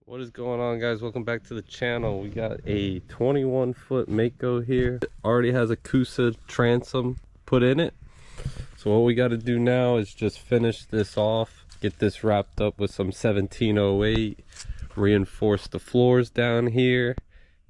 What is going on, guys? Welcome back to the channel. We got a 21-foot Mako here. It already has a Coosa Transom put in it. So what we got to do now is just finish this off, get this wrapped up with some 1708, reinforce the floors down here,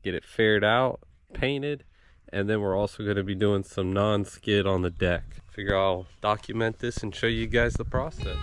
get it faired out, painted, and then we're also going to be doing some non-skid on the deck. Figure I'll document this and show you guys the process.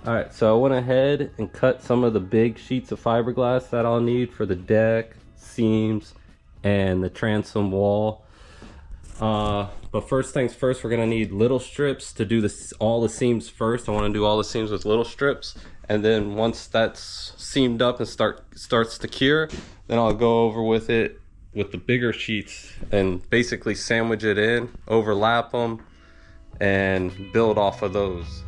Alright, so I went ahead and cut some of the big sheets of fiberglass that I'll need for the deck, seams, and the transom wall. But first things first, we're going to need little strips to do all the seams first. I want to do all the seams with little strips, and then once that's seamed up and starts to cure, then I'll go over with it with the bigger sheets and basically sandwich it in, overlap them, and build off of those.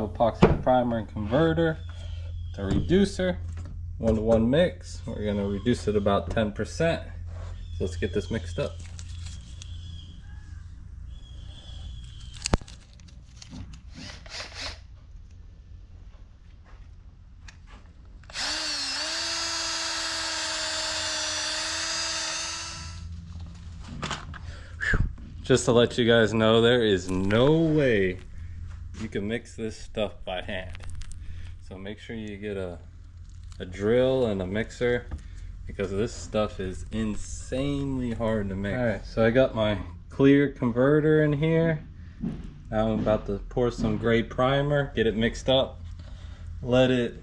epoxy primer and converter, the reducer, 1-to-1 mix. We're gonna reduce it about 10%. So let's get this mixed up. Just to let you guys know, there is no way you can mix this stuff by hand. So make sure you get a drill and a mixer, because this stuff is insanely hard to mix. Alright, so I got my clear converter in here. Now I'm about to pour some gray primer, get it mixed up, let it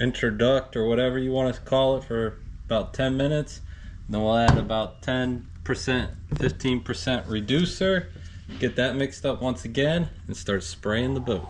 introduct or whatever you want to call it for about 10 minutes. Then we'll add about 10%, 15% reducer, get that mixed up once again, and start spraying the boat.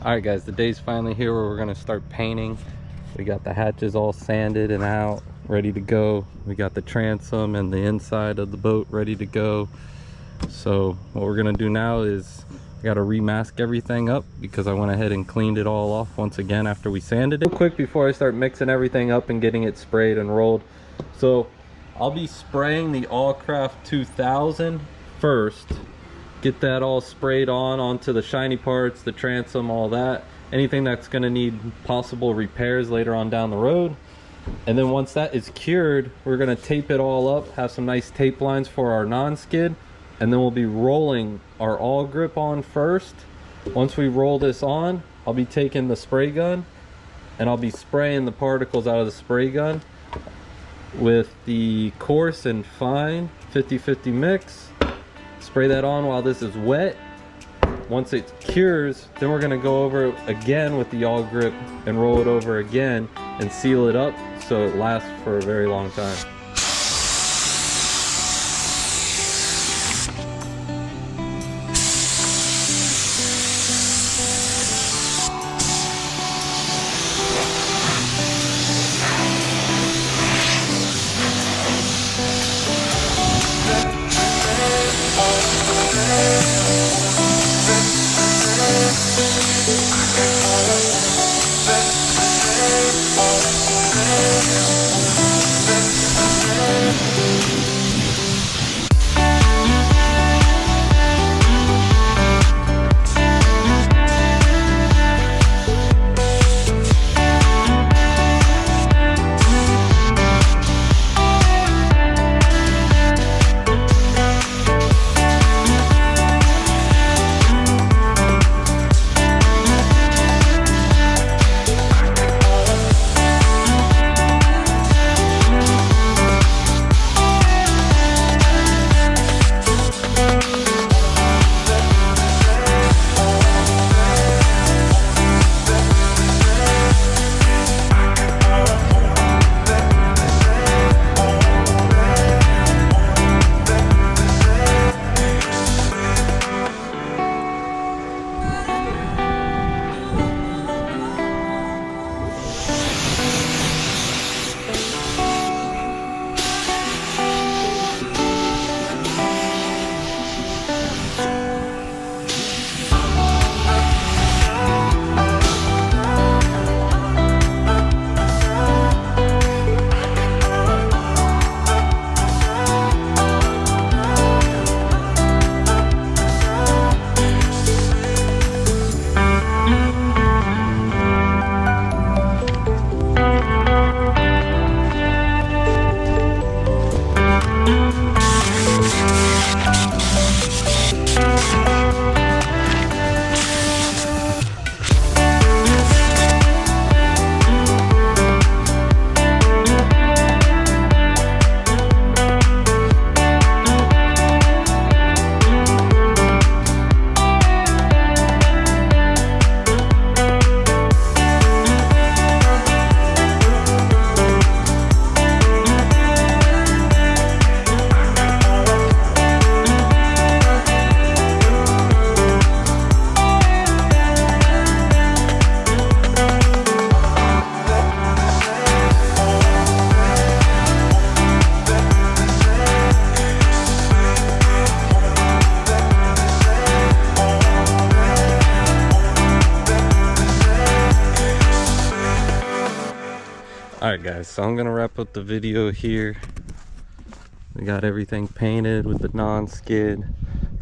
Alright guys, the day's finally here where we're going to start painting. We got the hatches all sanded and out, ready to go. We got the transom and the inside of the boat ready to go. So what we're going to do now is I got to remask everything up because I went ahead and cleaned it all off once again after we sanded it. Real quick before I start mixing everything up and getting it sprayed and rolled. So I'll be spraying the Awlgrip 2000 first. Get that all sprayed onto the shiny parts, the transom, all that. Anything that's going to need possible repairs later on down the road. And then once that is cured, we're going to tape it all up, have some nice tape lines for our non-skid, and then we'll be rolling our Awlgrip on first. Once we roll this on, I'll be taking the spray gun and I'll be spraying the particles out of the spray gun with the coarse and fine 50-50 mix. Spray that on while this is wet. Once it cures, then we're going to go over it again with the Awlgrip and roll it over again and seal it up so it lasts for a very long time. Alright guys, so I'm gonna wrap up the video here. We got everything painted with the non-skid.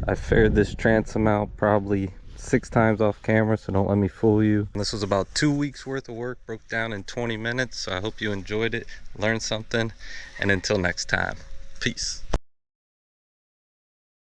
I fared this transom out probably 6 times off camera, so don't let me fool you. This was about 2 weeks worth of work, broke down in 20 minutes. So I hope you enjoyed it, learned something, and until next time, peace.